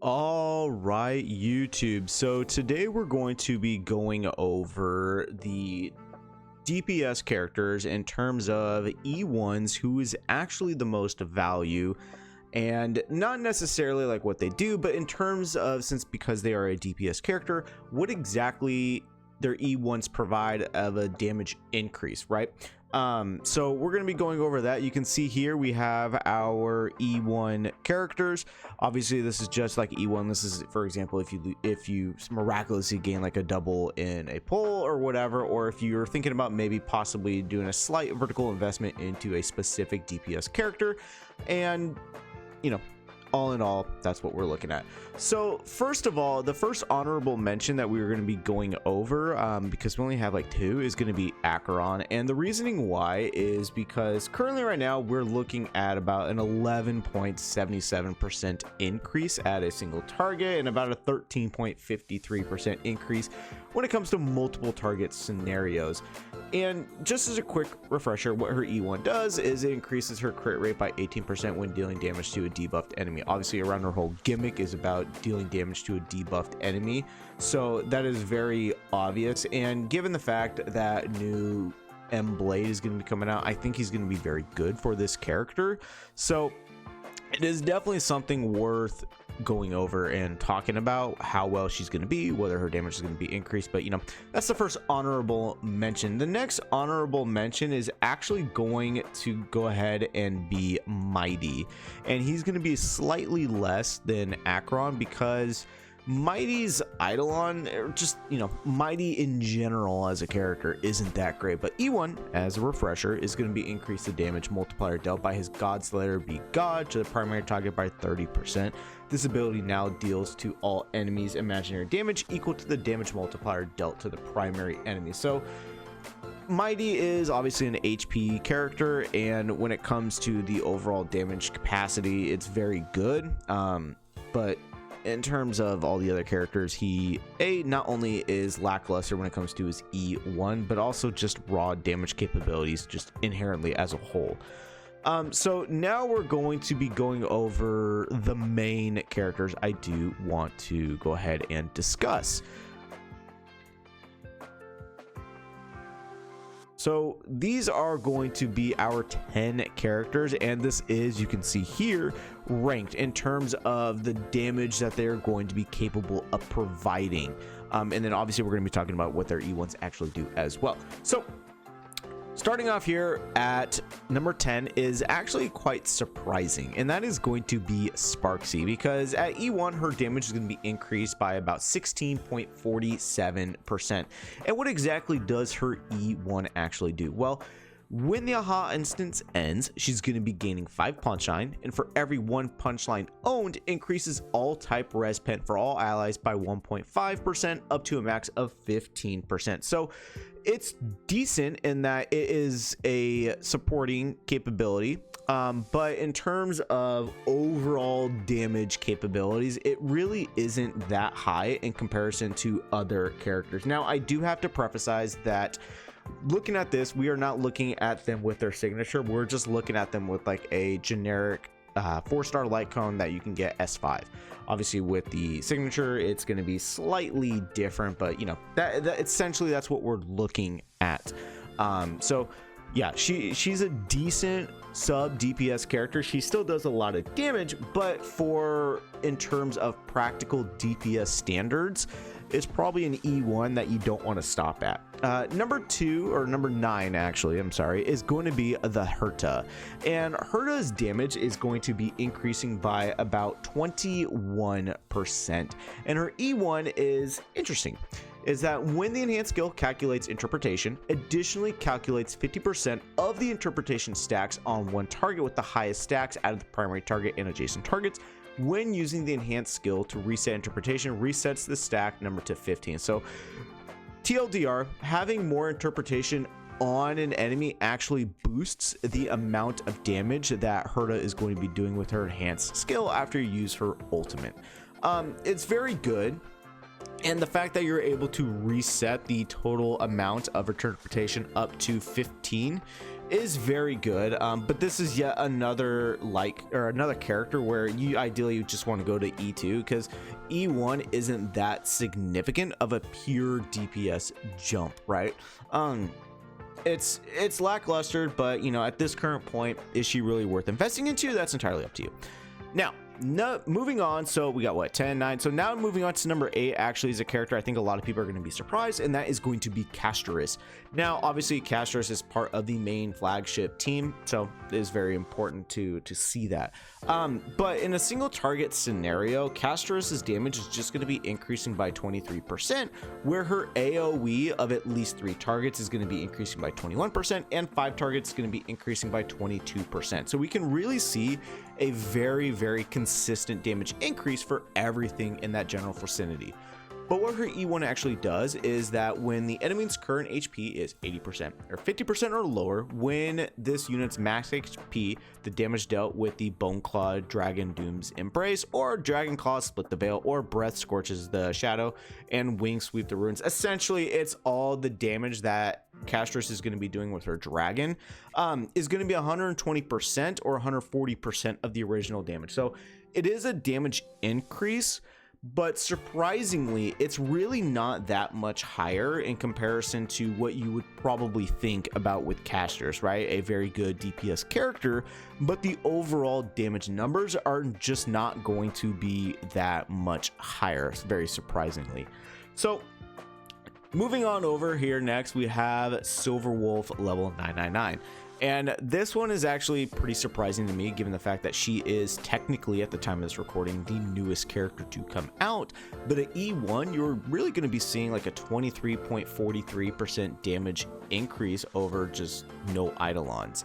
All right, YouTube. So today we're going to be going over the DPS characters in terms of E1s, who is actually the most value, and not necessarily like what they do, but in terms of, because they are a DPS character, what exactly their E1s provide of a damage increase, right? So we're going to be going over that. You can see here we have our E1 characters. Obviously this is just like E1. This is, for example, if you miraculously gain like a double in a pull or whatever, or if you're thinking about maybe possibly doing a slight vertical investment into a specific DPS character, and all in all, that's what we're looking at. So first of all, the first honorable mention that we were going to be going over, because we only have like two, is going to be Acheron. And the reasoning why is because currently right now we're looking at about an 11.77% increase at a single target and about a 13.53% increase when it comes to multiple target scenarios. And just as a quick refresher, what her E1 does is it increases her crit rate by 18% when dealing damage to a debuffed enemy. Obviously, around her whole gimmick is about dealing damage to a debuffed enemy, so that is very obvious. And given the fact that new M Blade is going to be coming out, I think he's going to be very good for this character. So it is definitely something worth going over and talking about how well she's going to be, whether her damage is going to be increased. But that's the first honorable mention. The next honorable mention is actually going to go ahead and be Mighty, and he's going to be slightly less than Acheron because Mighty's Eidolon, or just Mighty in general as a character, isn't that great. But E1, as a refresher, is going to be increase the damage multiplier dealt by his God Slayer be God to the primary target by 30%. This ability now deals to all enemies imaginary damage equal to the damage multiplier dealt to the primary enemy. So Mighty is obviously an HP character, and when it comes to the overall damage capacity, it's very good. But in terms of all the other characters, he not only is lackluster when it comes to his E1, but also just raw damage capabilities just inherently as a whole. So now we're going to be going over the main characters I do want to go ahead and discuss. So these are going to be our 10 characters, and this is, you can see here, ranked in terms of the damage that they're going to be capable of providing. And then obviously we're going to be talking about what their E1s actually do as well. So starting off here at number 10 is actually quite surprising, and that is going to be Sparksy, because at E1 her damage is going to be increased by about 16.47%. And what exactly does her E1 actually do? Well, when the aha instance ends, she's going to be gaining 5 punchline, and for every 1 punchline owned, increases all type res pen for all allies by 1.5% up to a max of 15%. So it's decent in that it is a supporting capability, but in terms of overall damage capabilities, it really isn't that high in comparison to other characters. Now, I do have to preface that looking at this, we are not looking at them with their signature. We're just looking at them with like a generic 4-star light cone that you can get S5. Obviously with the signature, it's going to be slightly different, but that essentially that's what we're looking at. So yeah, she's a decent sub DPS character. She still does a lot of damage, but in terms of practical DPS standards, it's probably an E1 that you don't want to stop at. Number 9 actually, I'm sorry, is going to be the Herta, and Herta's damage is going to be increasing by about 21%, and her E1 is interesting, is that when the enhanced skill calculates interpretation, additionally calculates 50% of the interpretation stacks on one target with the highest stacks out of the primary target and adjacent targets. When using the enhanced skill to reset interpretation, resets the stack number to 15. So TLDR, having more interpretation on an enemy actually boosts the amount of damage that Herta is going to be doing with her enhanced skill after you use her ultimate. It's very good. And the fact that you're able to reset the total amount of interpretation up to 15 is very good, but this is yet another another character where you ideally just want to go to E2 because E1 isn't that significant of a pure DPS jump, right? It's lackluster, but you know, at this current point, is she really worth investing into? That's entirely up to you. Now, moving on, so we got what, 10, 9, so now moving on to number 8 actually is a character I think a lot of people are going to be surprised, and that is going to be Casterus. Now obviously Casterus is part of the main flagship team, so it is very important to see that, but in a single target scenario, Casterus's damage is just going to be increasing by 23%, where her AoE of at least 3 targets is going to be increasing by 21%, and 5 targets is going to be increasing by 22%. So we can really see a very consistent damage increase for everything in that general vicinity. But what her E1 actually does is that when the enemy's current HP is 80% or 50% or lower, when this unit's max HP, the damage dealt with the Bone Claw Dragon Doom's Embrace, or Dragon Claw Split the Veil, or Breath Scorches the Shadow, and Wing Sweep the Runes. Essentially, it's all the damage that Casterus is going to be doing with her dragon, is going to be 120% or 140% of the original damage. So it is a damage increase, but surprisingly, it's really not that much higher in comparison to what you would probably think about with casters, right? A very good DPS character, but the overall damage numbers are just not going to be that much higher, very surprisingly. So moving on over here, next we have Silver Wolf level 999. And this one is actually pretty surprising to me, given the fact that she is technically, at the time of this recording, the newest character to come out. But at E1, you're really going to be seeing like a 23.43% damage increase over just no Eidolons.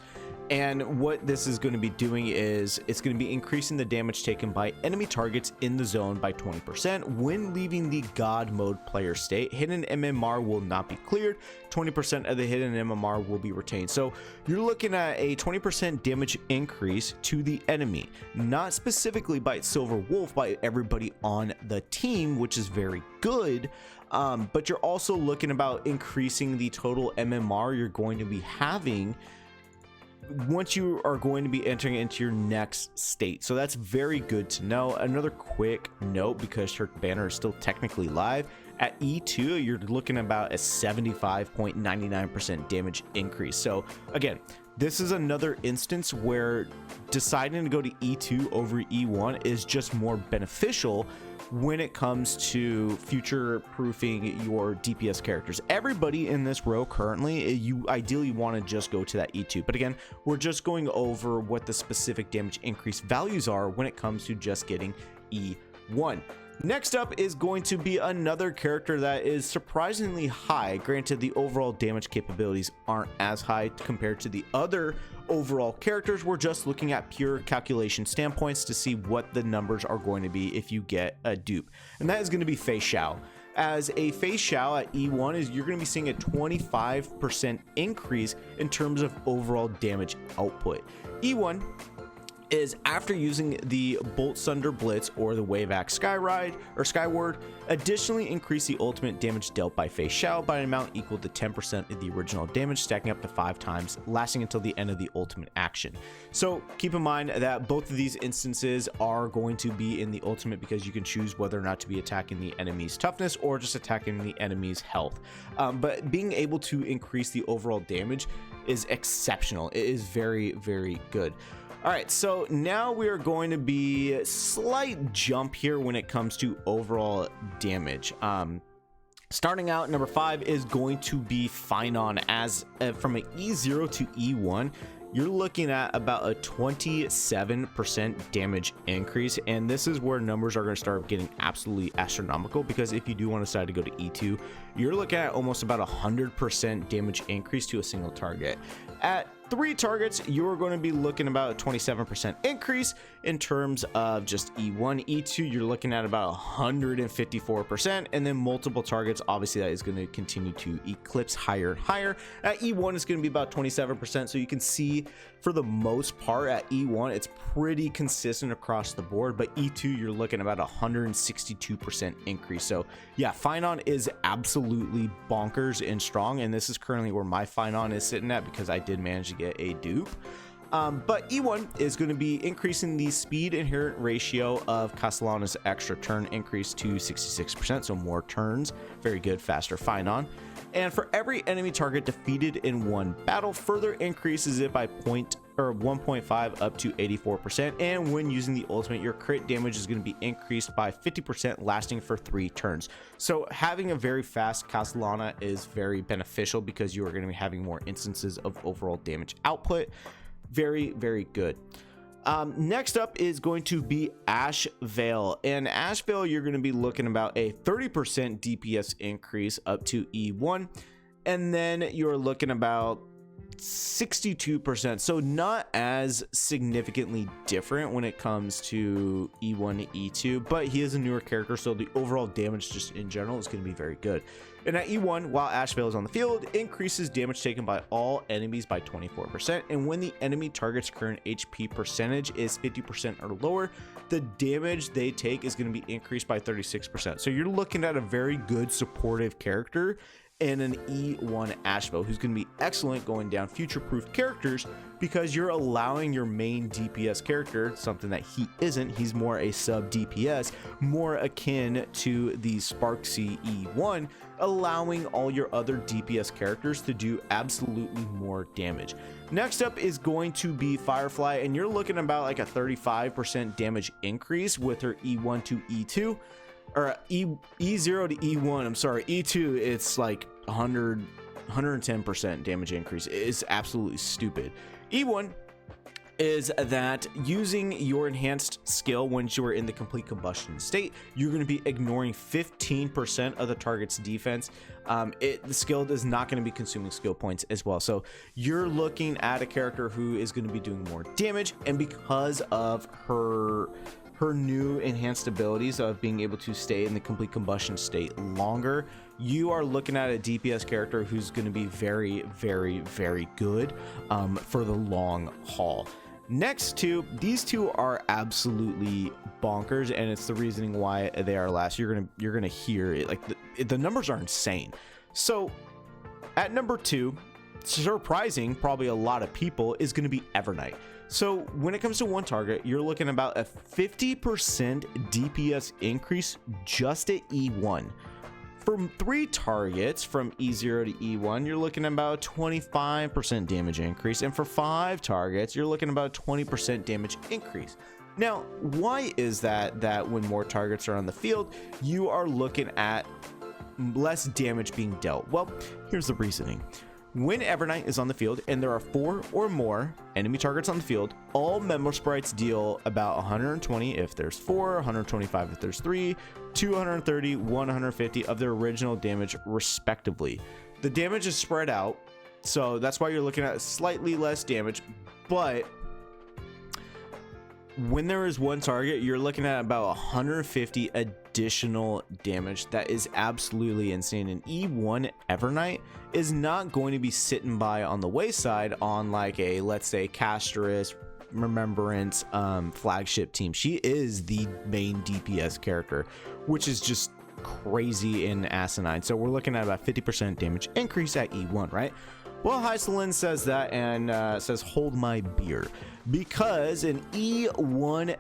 And what this is going to be doing is it's going to be increasing the damage taken by enemy targets in the zone by 20%. When leaving the God mode player state, hidden MMR will not be cleared. 20% of the hidden MMR will be retained. So you're looking at a 20% damage increase to the enemy, not specifically by Silver Wolf, by everybody on the team, which is very good. But you're also looking about increasing the total MMR you're going to be having once you are going to be entering into your next state. So that's very good to know. Another quick note, because her banner is still technically live, at E2 you're looking about a 75.99% damage increase. So again, this is another instance where deciding to go to E2 over E1 is just more beneficial when it comes to future proofing your DPS characters. Everybody in this row currently, you ideally want to just go to that E2, but again, we're just going over what the specific damage increase values are when it comes to just getting E1. Next up is going to be another character that is surprisingly high. Granted, the overall damage capabilities aren't as high compared to the other overall characters. We're just looking at pure calculation standpoints to see what the numbers are going to be if you get a dupe, and that is going to be Fei Xiao. As a Fei Xiao at E1 is you're going to be seeing a 25% increase in terms of overall damage output. E1 is after using the Bolt Sunder Blitz or the Wave Axe Skyward, additionally increase the ultimate damage dealt by Fei Xiao by an amount equal to 10% of the original damage, stacking up to 5 times, lasting until the end of the ultimate action. So keep in mind that both of these instances are going to be in the ultimate, because you can choose whether or not to be attacking the enemy's toughness or just attacking the enemy's health. But being able to increase the overall damage is exceptional. It is very good. All right, so now we are going to be slight jump here when it comes to overall damage. Starting out, number 5 is going to be Phynon. As from an E0 to E1, you're looking at about a 27% damage increase, and this is where numbers are going to start getting absolutely astronomical, because if you do want to decide to go to E2, you're looking at almost about 100% damage increase to a single target. At 3 targets, you're going to be looking about a 27% increase in terms of just E1. E2, you're looking at about 154%, and then multiple targets, obviously that is going to continue to eclipse higher and higher. At E1, it's going to be about 27%, so you can see for the most part at E1 it's pretty consistent across the board, but E2 you're looking about 162% increase. So yeah, Phynon is absolutely bonkers and strong, and this is currently where my Phynon is sitting at, because I did manage to get a dupe. But E1 is going to be increasing the speed inherent ratio of Heiselins' extra turn increase to 66%, so more turns. Very good, faster find on. And for every enemy target defeated in one battle, further increases it by 1.5 up to 84%. And when using the ultimate, your crit damage is going to be increased by 50%, lasting for 3 turns. So having a very fast Heiselina is very beneficial because you are going to be having more instances of overall damage output. Very, very good. Next up is going to be Ash Veil, and Ash Veil, you're going to be looking about a 30% DPS increase up to E1, and then you're looking about 62%, so not as significantly different when it comes to E1 to E2, but he is a newer character, so the overall damage just in general is going to be very good. And at E1, while Ash Veil is on the field, increases damage taken by all enemies by 24%, and when the enemy target's current HP percentage is 50% or lower, the damage they take is going to be increased by 36%. So you're looking at a very good supportive character and an E1 Ash Veil who's going to be excellent going down future-proof characters, because you're allowing your main DPS character, something that he isn't, he's more a sub DPS, more akin to the Sparksy E1, allowing all your other DPS characters to do absolutely more damage. Next up is going to be Firefly, and you're looking about like a 35% damage increase with her E1 to E2. Or E0 to E1, I'm sorry, E2, it's like 110% damage increase. It's absolutely stupid. E1 is that using your enhanced skill once you are in the complete combustion state, you're going to be ignoring 15% of the target's defense. The skill is not going to be consuming skill points as well. So you're looking at a character who is going to be doing more damage, and because of her new enhanced abilities of being able to stay in the complete combustion state longer, you are looking at a DPS character who's going to be very, very, very good for the long haul. Next two, these two are absolutely bonkers, and it's the reasoning why they are last. You're gonna hear it, like the numbers are insane. So at number 2, surprising probably a lot of people, is going to be Evernight. So when it comes to one target, you're looking about a 50% DPS increase just at E1. For 3 targets from E0 to E1, you're looking at about 25% damage increase, and for 5 targets, you're looking about 20% damage increase. Now, why is that when more targets are on the field, you are looking at less damage being dealt? Well, here's the reasoning. When Evernight is on the field and there are 4 or more enemy targets on the field, all member sprites deal about 120 if there's 4, 125 if there's 3, 230, 150 of their original damage respectively. The damage is spread out, so that's why you're looking at slightly less damage, but when there is one target, you're looking at about 150 additional damage. That is absolutely insane. And E1 Evernight is not going to be sitting by on the wayside on like a, let's say, Casterus, Remembrance flagship team. She is the main DPS character, which is just crazy and asinine. So we're looking at about 50% damage increase at E1, right? Well, Heiselins says that and says, hold my beer. Because an E1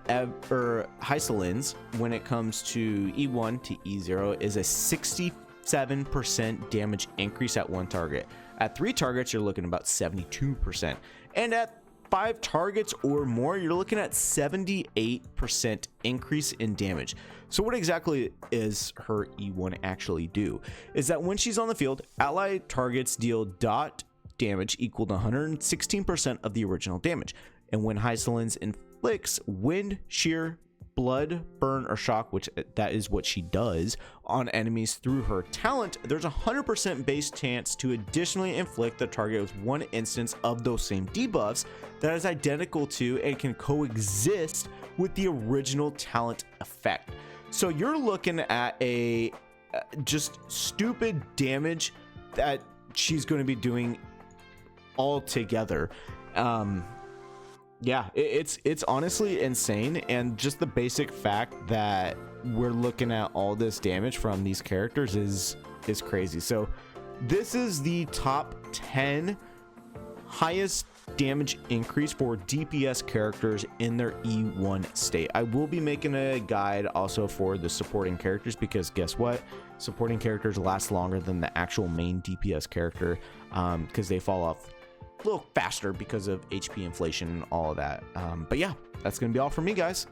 Heiselins, when it comes to E1 to E0, is a 67% damage increase at one target. At 3 targets, you're looking about 72%. And at 5 targets or more, you're looking at 78% increase in damage. So what exactly is her E1 actually do? Is that when she's on the field, allied targets deal dot damage equal to 116% of the original damage. And when Heiselins inflicts wind, shear, blood, burn, or shock, which that is what she does on enemies through her talent, there's a 100% base chance to additionally inflict the target with 1 instance of those same debuffs that is identical to and can coexist with the original talent effect. So you're looking at a just stupid damage that she's going to be doing all together. Yeah, it's honestly insane, and just the basic fact that we're looking at all this damage from these characters is crazy. So this is the top 10 highest damage increase for DPS characters in their E1 state. I will be making a guide also for the supporting characters, because guess what? Supporting characters last longer than the actual main DPS character, because they fall off a little faster because of HP inflation and all of that. But yeah, that's going to be all for me, guys.